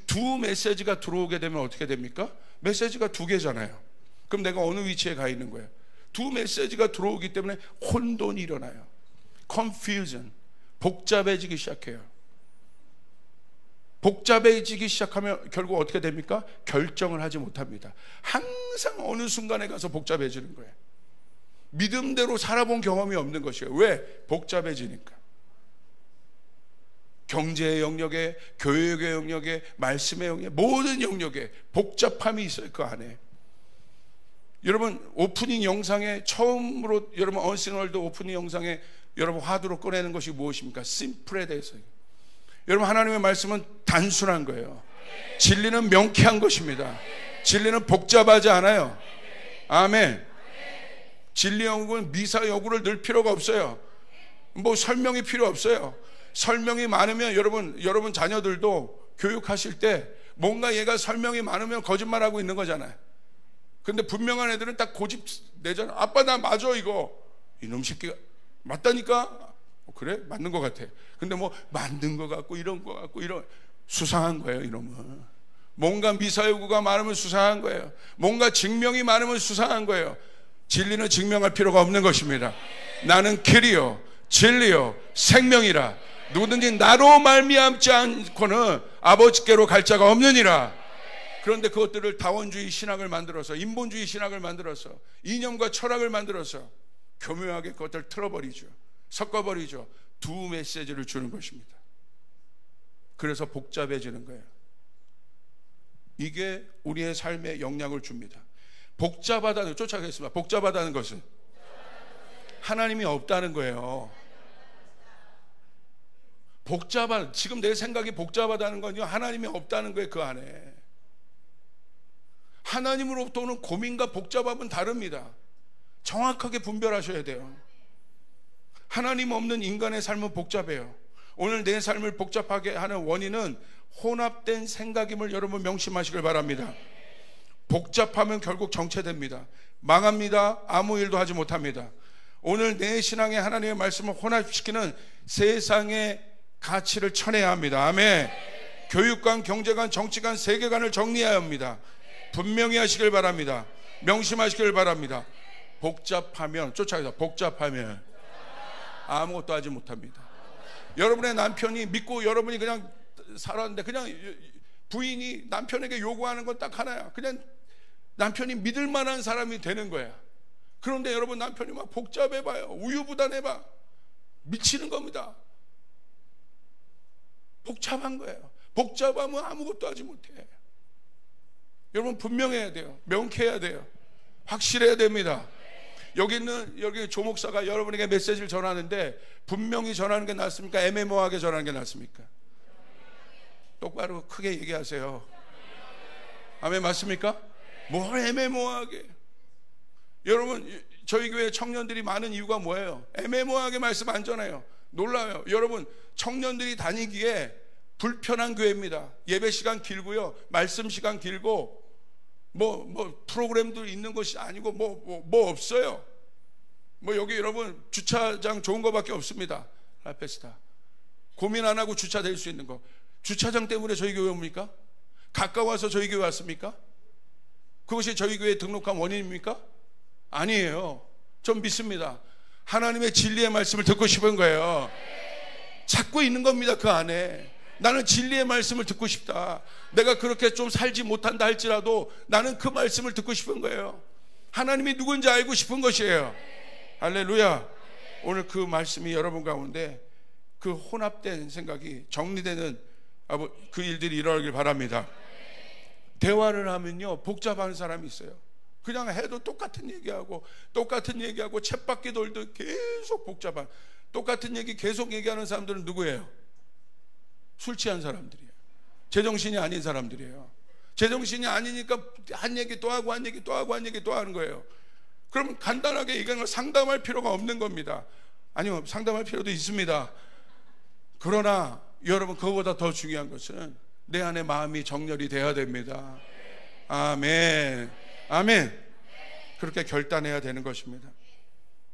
두 메시지가 들어오게 되면 어떻게 됩니까? 메시지가 두 개잖아요. 그럼 내가 어느 위치에 가 있는 거예요? 두 메시지가 들어오기 때문에 혼돈이 일어나요. confusion, 복잡해지기 시작해요. 복잡해지기 시작하면 결국 어떻게 됩니까? 결정을 하지 못합니다. 항상 어느 순간에 가서 복잡해지는 거예요. 믿음대로 살아본 경험이 없는 것이에요. 왜? 복잡해지니까. 경제의 영역에, 교육의 영역에, 말씀의 영역에, 모든 영역에 복잡함이 있어요. 그 안에. 여러분 오프닝 영상에 처음으로 여러분 언신월드 오프닝 영상에 여러분 화두로 꺼내는 것이 무엇입니까? 심플에 대해서요. 여러분 하나님의 말씀은 단순한 거예요. 진리는 명쾌한 것입니다. 진리는 복잡하지 않아요. 아멘. 진리 연구는 미사 여구를 넣을 필요가 없어요. 뭐 설명이 필요 없어요. 설명이 많으면 여러분 자녀들도 교육하실 때 뭔가 얘가 설명이 많으면 거짓말하고 있는 거잖아요. 근데 분명한 애들은 딱 고집 내잖아. 아빠 나 맞아 이거. 이놈 새끼가 맞다니까. 그래? 맞는 것 같아. 근데 뭐 만든 것 같고 이런 것 같고 이런 수상한 거예요. 이놈은 뭔가 미사여구가 많으면 수상한 거예요. 뭔가 증명이 많으면 수상한 거예요. 진리는 증명할 필요가 없는 것입니다. 나는 길이요 진리요 생명이라 누구든지 나로 말미암지 않고는 아버지께로 갈 자가 없느니라. 그런데 그것들을 다원주의 신학을 만들어서, 인본주의 신학을 만들어서, 이념과 철학을 만들어서 교묘하게 그것들을 틀어버리죠. 섞어버리죠. 두 메시지를 주는 것입니다. 그래서 복잡해지는 거예요. 이게 우리의 삶에 영향을 줍니다. 복잡하다는, 쫓아가겠습니다. 복잡하다는 것은 하나님이 없다는 거예요. 지금 내 생각이 복잡하다는 건요, 하나님이 없다는 거예요. 그 안에 하나님으로부터 오는 고민과 복잡함은 다릅니다. 정확하게 분별하셔야 돼요. 하나님 없는 인간의 삶은 복잡해요. 오늘 내 삶을 복잡하게 하는 원인은 혼합된 생각임을 여러분 명심하시길 바랍니다. 복잡하면 결국 정체됩니다. 망합니다. 아무 일도 하지 못합니다. 오늘 내 신앙에 하나님의 말씀을 혼합시키는 세상의 가치를 쳐내야 합니다. 아멘. 교육관, 경제관, 정치관, 세계관을 정리해야 합니다. 분명히 하시길 바랍니다. 명심하시길 바랍니다. 복잡하면, 쫓아가서 복잡하면 아무것도 하지 못합니다. 여러분의 남편이 믿고 여러분이 그냥 살았는데, 그냥 부인이 남편에게 요구하는 건 딱 하나야. 그냥 남편이 믿을 만한 사람이 되는 거야. 그런데 여러분 남편이 막 복잡해봐요. 우유부단해봐. 미치는 겁니다. 복잡한 거예요. 복잡하면 아무것도 하지 못해. 여러분 분명해야 돼요. 명쾌해야 돼요. 확실해야 됩니다. 여기 조목사가 여러분에게 메시지를 전하는데 분명히 전하는 게 낫습니까? 애매모호하게 전하는 게 낫습니까? 똑바로 크게 얘기하세요. 아멘. 맞습니까? 뭘 애매모호하게. 여러분 저희 교회 청년들이 많은 이유가 뭐예요? 애매모호하게 말씀 안 전해요. 놀라요. 여러분 청년들이 다니기에 불편한 교회입니다. 예배 시간 길고요, 말씀 시간 길고, 뭐 프로그램도 있는 것이 아니고 뭐 없어요. 여기 여러분 주차장 좋은 거밖에 없습니다. 라페스타 고민 안 하고 주차될 수 있는 거. 주차장 때문에 저희 교회 옵니까? 가까워서 저희 교회 왔습니까? 그것이 저희 교회에 등록한 원인입니까? 아니에요. 전 믿습니다. 하나님의 진리의 말씀을 듣고 싶은 거예요. 찾고 있는 겁니다. 그 안에 나는 진리의 말씀을 듣고 싶다. 내가 그렇게 좀 살지 못한다 할지라도 나는 그 말씀을 듣고 싶은 거예요. 하나님이 누군지 알고 싶은 것이에요. 할렐루야. 오늘 그 말씀이 여러분 가운데 그 혼합된 생각이 정리되는 그 일들이 일어나길 바랍니다. 대화를 하면요 복잡한 사람이 있어요. 그냥 해도 똑같은 얘기하고 쳇바퀴 돌도 계속 복잡한, 똑같은 얘기 계속 얘기하는 사람들은 누구예요? 술 취한 사람들이에요. 제정신이 아닌 사람들이에요. 제정신이 아니니까 한 얘기 또 하고 한 얘기 또 하고 한 얘기 또 하는 거예요. 그럼 간단하게 이걸 상담할 필요가 없는 겁니다. 아니요, 상담할 필요도 있습니다. 그러나 여러분 그거보다 더 중요한 것은 내 안에 마음이 정렬이 돼야 됩니다. 아멘. 아멘. 그렇게 결단해야 되는 것입니다.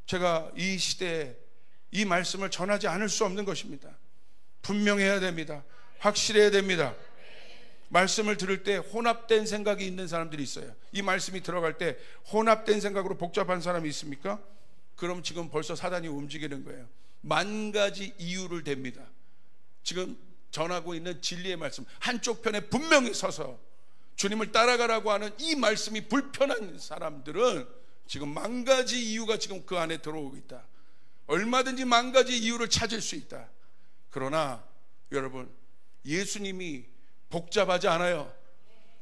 제가 이 시대에 이 말씀을 전하지 않을 수 없는 것입니다. 분명해야 됩니다. 확실해야 됩니다. 말씀을 들을 때 혼합된 생각이 있는 사람들이 있어요. 이 말씀이 들어갈 때 혼합된 생각으로 복잡한 사람이 있습니까? 그럼 지금 벌써 사단이 움직이는 거예요. 만 가지 이유를 댑니다. 지금 전하고 있는 진리의 말씀 한쪽 편에 분명히 서서 주님을 따라가라고 하는 이 말씀이 불편한 사람들은 지금 만 가지 이유가 지금 그 안에 들어오고 있다. 얼마든지 만 가지 이유를 찾을 수 있다. 그러나 여러분 예수님이 복잡하지 않아요.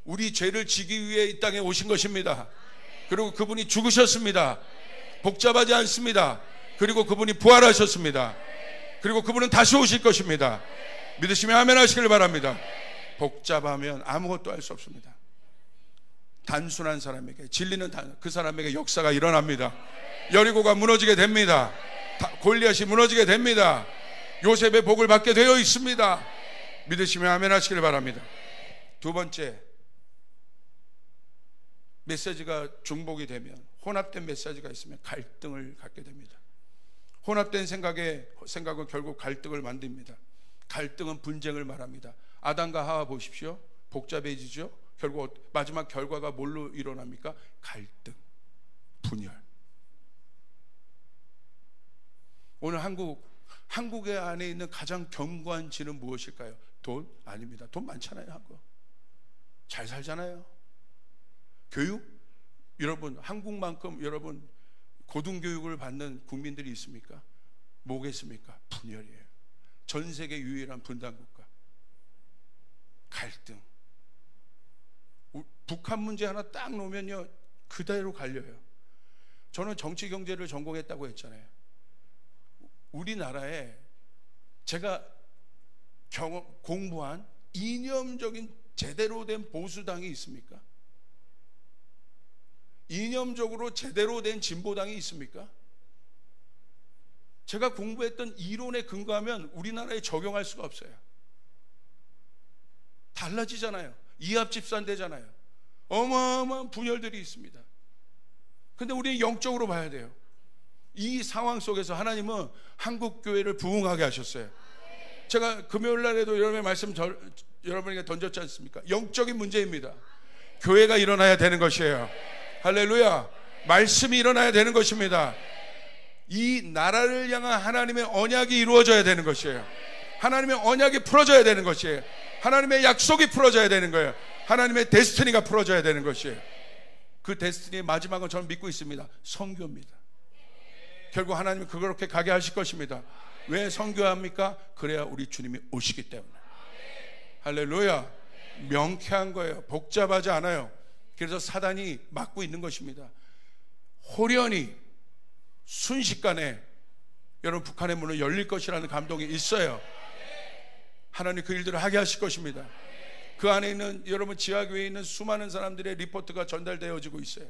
우리 죄를 지기 위해 이 땅에 오신 것입니다. 그리고 그분이 죽으셨습니다. 복잡하지 않습니다. 그리고 그분이 부활하셨습니다. 그리고 그분은 다시 오실 것입니다. 믿으시면 아멘 하시길 바랍니다. 복잡하면 아무것도 할 수 없습니다. 단순한 사람에게, 진리는 그 사람에게 역사가 일어납니다. 여리고가 무너지게 됩니다. 골리앗이 무너지게 됩니다. 요셉의 복을 받게 되어 있습니다. 믿으시면 아멘 하시길 바랍니다. 두 번째, 메시지가 중복이 되면, 혼합된 메시지가 있으면 갈등을 갖게 됩니다. 혼합된 생각은 결국 갈등을 만듭니다. 갈등은 분쟁을 말합니다. 아담과 하와 보십시오. 복잡해지죠. 결국 마지막 결과가 뭘로 일어납니까? 갈등, 분열. 오늘 한국 한국의 안에 있는 가장 견고한 진은 무엇일까요? 돈? 아닙니다. 돈 많잖아요. 한국 잘 살잖아요. 교육? 여러분 한국만큼 여러분 고등교육을 받는 국민들이 있습니까? 뭐겠습니까? 분열이에요. 전 세계 유일한 분단국가. 갈등. 북한 문제 하나 딱 놓으면요 그대로 갈려요. 저는 정치 경제를 전공했다고 했잖아요. 우리나라에 제가 공부한 이념적인 제대로 된 보수당이 있습니까? 이념적으로 제대로 된 진보당이 있습니까? 제가 공부했던 이론에 근거하면 우리나라에 적용할 수가 없어요. 달라지잖아요. 이합집산되잖아요. 어마어마한 분열들이 있습니다. 근데 우리는 영적으로 봐야 돼요. 이 상황 속에서 하나님은 한국교회를 부흥하게 하셨어요. 제가 금요일 날에도 여러분의 말씀 여러분에게 던졌지 않습니까? 영적인 문제입니다. 교회가 일어나야 되는 것이에요. 할렐루야. 말씀이 일어나야 되는 것입니다. 이 나라를 향한 하나님의 언약이 이루어져야 되는 것이에요. 하나님의 언약이 풀어져야 되는 것이에요. 하나님의 약속이 풀어져야 되는 거예요. 하나님의 데스티니가 풀어져야 되는 것이에요. 그 데스티니의 마지막은 저는 믿고 있습니다. 선교입니다. 결국 하나님은 그렇게 가게 하실 것입니다. 왜 선교합니까? 그래야 우리 주님이 오시기 때문에. 할렐루야. 명쾌한 거예요. 복잡하지 않아요. 그래서 사단이 막고 있는 것입니다. 호련히 순식간에 여러분 북한의 문은 열릴 것이라는 감동이 있어요. 하나님 그 일들을 하게 하실 것입니다. 그 안에 있는 여러분 지하교회에 있는 수많은 사람들의 리포트가 전달되어지고 있어요.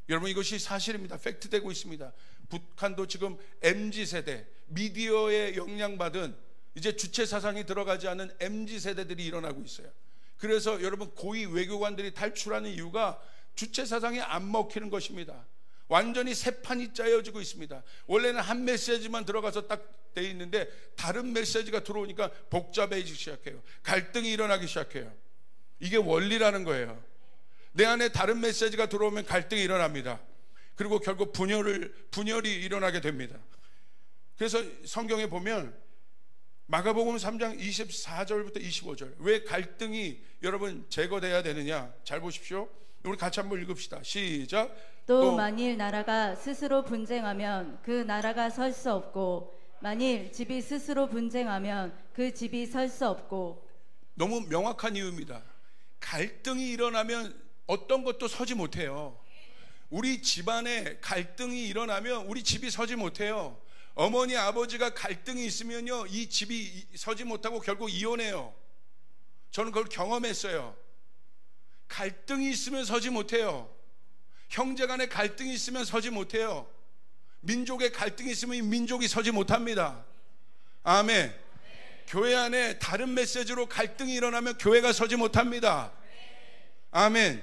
여러분 이것이 사실입니다. 팩트되고 있습니다. 북한도 지금 MZ세대 미디어에 영향받은 이제 주체사상이 들어가지 않은 MZ세대들이 일어나고 있어요. 그래서 여러분 고위 외교관들이 탈출하는 이유가 주체사상이 안 먹히는 것입니다. 완전히 새 판이 짜여지고 있습니다. 원래는 한 메시지만 들어가서 딱 돼 있는데 다른 메시지가 들어오니까 복잡해지기 시작해요. 갈등이 일어나기 시작해요. 이게 원리라는 거예요. 내 안에 다른 메시지가 들어오면 갈등이 일어납니다. 그리고 결국 분열이 일어나게 됩니다. 그래서 성경에 보면 마가복음 3장 24절부터 25절 왜 갈등이 여러분 제거돼야 되느냐 잘 보십시오. 우리 같이 한번 읽읍시다. 시작. 또 만일 나라가 스스로 분쟁하면 그 나라가 설 수 없고 만일 집이 스스로 분쟁하면 그 집이 설 수 없고. 너무 명확한 이유입니다. 갈등이 일어나면 어떤 것도 서지 못해요. 우리 집안에 갈등이 일어나면 우리 집이 서지 못해요. 어머니 아버지가 갈등이 있으면요 이 집이 서지 못하고 결국 이혼해요. 저는 그걸 경험했어요. 갈등이 있으면 서지 못해요. 형제간에 갈등이 있으면 서지 못해요. 민족의 갈등이 있으면 민족이 서지 못합니다. 아멘. 교회 안에 다른 메시지로 갈등이 일어나면 교회가 서지 못합니다. 아멘.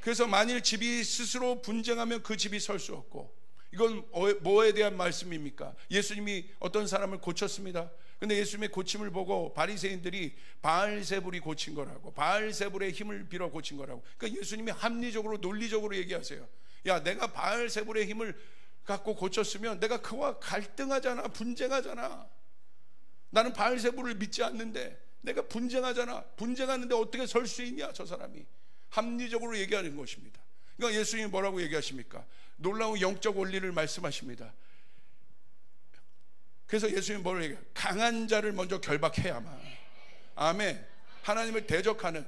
그래서 만일 집이 스스로 분쟁하면 그 집이 설 수 없고. 이건 뭐에 대한 말씀입니까? 예수님이 어떤 사람을 고쳤습니다. 근데 예수님의 고침을 보고 바리새인들이 바알세불이 고친 거라고, 바알세불의 힘을 빌어 고친 거라고. 그러니까 예수님이 합리적으로 논리적으로 얘기하세요. 야, 내가 바알세불의 힘을 갖고 고쳤으면 내가 그와 갈등하잖아, 분쟁하잖아. 나는 바알세불을 믿지 않는데 내가 분쟁하잖아. 분쟁하는데 어떻게 설 수 있냐, 저 사람이. 합리적으로 얘기하는 것입니다. 그러니까 예수님이 뭐라고 얘기하십니까? 놀라운 영적 원리를 말씀하십니다. 그래서 예수님이 뭐라고 얘기해요? 강한 자를 먼저 결박해야만. 아멘. 하나님을 대적하는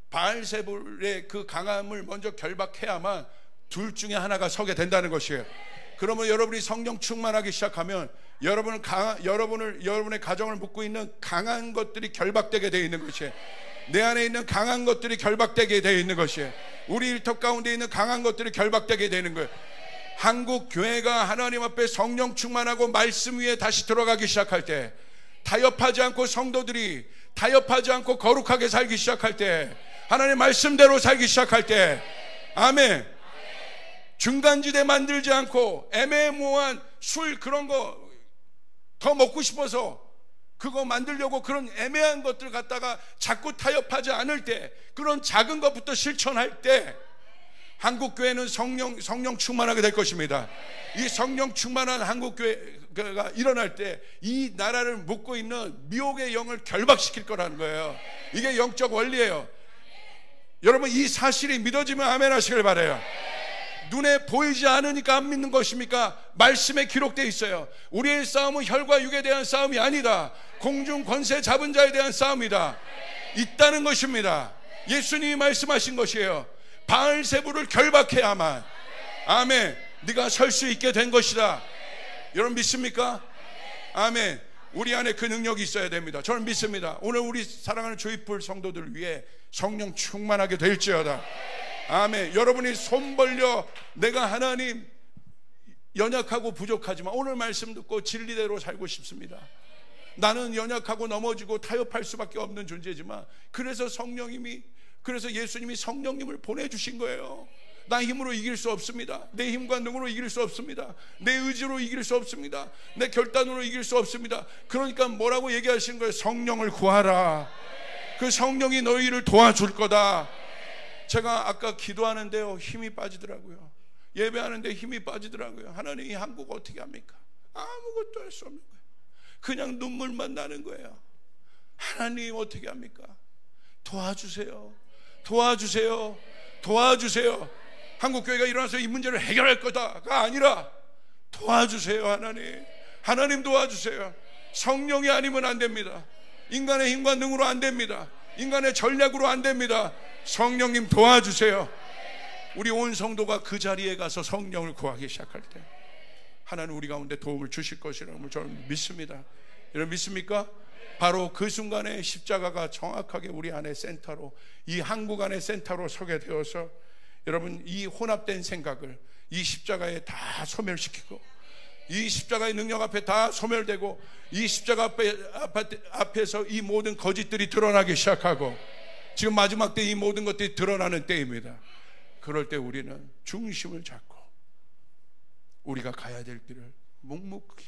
바알세불의 그 강함을 먼저 결박해야만 둘 중에 하나가 서게 된다는 것이에요. 그러면 여러분이 성령 충만하기 시작하면 여러분의 가정을 묶고 있는 강한 것들이 결박되게 되어 있는 것이에요. 내 안에 있는 강한 것들이 결박되게 되어 있는 것이에요. 우리 일터 가운데 있는 강한 것들이 결박되게 되는 거예요. 한국 교회가 하나님 앞에 성령 충만하고 말씀 위에 다시 들어가기 시작할 때, 타협하지 않고 성도들이 타협하지 않고 거룩하게 살기 시작할 때, 하나님 말씀대로 살기 시작할 때, 아멘. 중간지대 만들지 않고 애매모호한 술 그런 거 더 먹고 싶어서 그거 만들려고 그런 애매한 것들 갖다가 자꾸 타협하지 않을 때, 그런 작은 것부터 실천할 때 한국교회는 성령 충만하게 될 것입니다. 이 성령 충만한 한국교회가 일어날 때 이 나라를 묶고 있는 미혹의 영을 결박시킬 거라는 거예요. 이게 영적 원리예요. 여러분, 이 사실이 믿어지면 아멘 하시길 바라요. 눈에 보이지 않으니까 안 믿는 것입니까? 말씀에 기록되어 있어요. 우리의 싸움은 혈과 육에 대한 싸움이 아니다. 공중 권세 잡은 자에 대한 싸움이다. 있다는 것입니다. 예수님이 말씀하신 것이에요. 바알세불을 결박해야만, 아멘, 네가 설 수 있게 된 것이다. 여러분 믿습니까? 아멘. 우리 안에 그 능력이 있어야 됩니다. 저는 믿습니다. 오늘 우리 사랑하는 조이풀 성도들을 위해 성령 충만하게 될지어다. 아멘. 여러분이 손 벌려 내가 하나님 연약하고 부족하지만 오늘 말씀 듣고 진리대로 살고 싶습니다. 나는 연약하고 넘어지고 타협할 수밖에 없는 존재지만 그래서 예수님이 성령님을 보내주신 거예요. 나 힘으로 이길 수 없습니다. 내 힘과 능으로 이길 수 없습니다. 내 의지로 이길 수 없습니다. 내 결단으로 이길 수 없습니다. 그러니까 뭐라고 얘기하시는 거예요? 성령을 구하라. 그 성령이 너희를 도와줄 거다. 제가 아까 기도하는데요, 힘이 빠지더라고요. 예배하는데 힘이 빠지더라고요. 하나님, 이 한국 어떻게 합니까? 아무것도 할 수 없는 거예요. 그냥 눈물만 나는 거예요. 하나님 어떻게 합니까? 도와주세요. 도와주세요. 도와주세요. 한국교회가 일어나서 이 문제를 해결할 거다가 아니라 도와주세요. 하나님 도와주세요. 성령이 아니면 안 됩니다. 인간의 힘과 능으로 안 됩니다. 인간의 전략으로 안 됩니다. 성령님 도와주세요. 우리 온 성도가 그 자리에 가서 성령을 구하기 시작할 때 하나님 우리 가운데 도움을 주실 것이라고 저는 믿습니다. 여러분 믿습니까? 바로 그 순간에 십자가가 정확하게 우리 안에 센터로, 이 한국 안에 센터로 서게 되어서 여러분 이 혼합된 생각을 이 십자가에 다 소멸시키고, 이 십자가의 능력 앞에 다 소멸되고, 이 십자가 앞에서 이 모든 거짓들이 드러나기 시작하고, 지금 마지막 때 이 모든 것들이 드러나는 때입니다. 그럴 때 우리는 중심을 잡고 우리가 가야 될 길을 묵묵히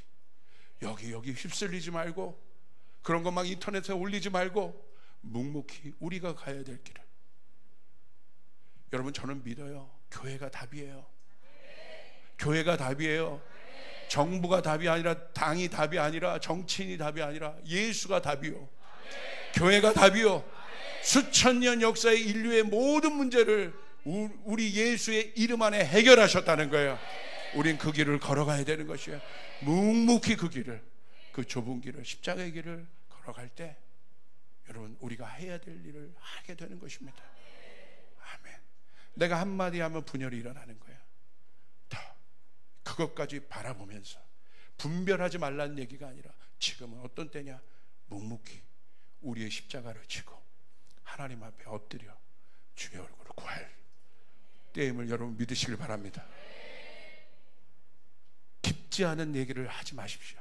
여기 휩쓸리지 말고, 그런 것 막 인터넷에 올리지 말고 묵묵히 우리가 가야 될 길을. 여러분 저는 믿어요. 교회가 답이에요. 교회가 답이에요. 정부가 답이 아니라, 당이 답이 아니라, 정치인이 답이 아니라 예수가 답이요. 교회가 답이요. 수천 년 역사의 인류의 모든 문제를 우리 예수의 이름 안에 해결하셨다는 거예요. 우린 그 길을 걸어가야 되는 것이에요. 묵묵히 그 길을, 그 좁은 길을, 십자가의 길을 걸어갈 때 여러분 우리가 해야 될 일을 하게 되는 것입니다. 아멘. 내가 한마디 하면 분열이 일어나는 거예요. 다 그것까지 바라보면서 분별하지 말라는 얘기가 아니라 지금은 어떤 때냐, 묵묵히 우리의 십자가를 지고 하나님 앞에 엎드려 주의 얼굴을 구할 때임을 여러분 믿으시길 바랍니다. 깊지 않은 얘기를 하지 마십시오.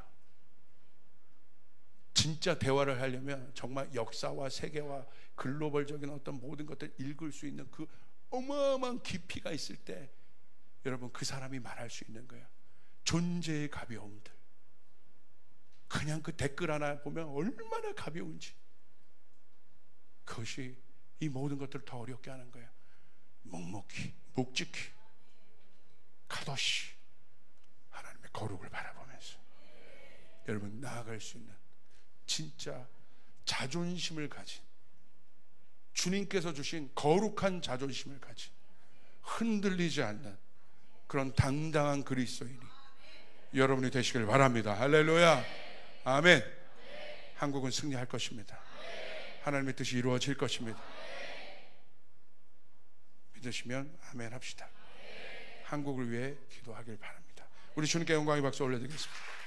진짜 대화를 하려면 정말 역사와 세계와 글로벌적인 어떤 모든 것들을 읽을 수 있는 그 어마어마한 깊이가 있을 때 여러분 그 사람이 말할 수 있는 거예요. 존재의 가벼움들, 그냥 그 댓글 하나 보면 얼마나 가벼운지, 그것이 이 모든 것들을 더 어렵게 하는 거예요. 묵묵히 묵직히 카도시 하나님의 거룩을 바라보면서 여러분 나아갈 수 있는 진짜 자존심을 가진, 주님께서 주신 거룩한 자존심을 가진, 흔들리지 않는 그런 당당한 그리스도인이 여러분이 되시길 바랍니다. 할렐루야. 아멘. 한국은 승리할 것입니다. 하나님의 뜻이 이루어질 것입니다. 믿으시면 아멘 합시다. 한국을 위해 기도하길 바랍니다. 우리 주님께 영광의 박수 올려드리겠습니다.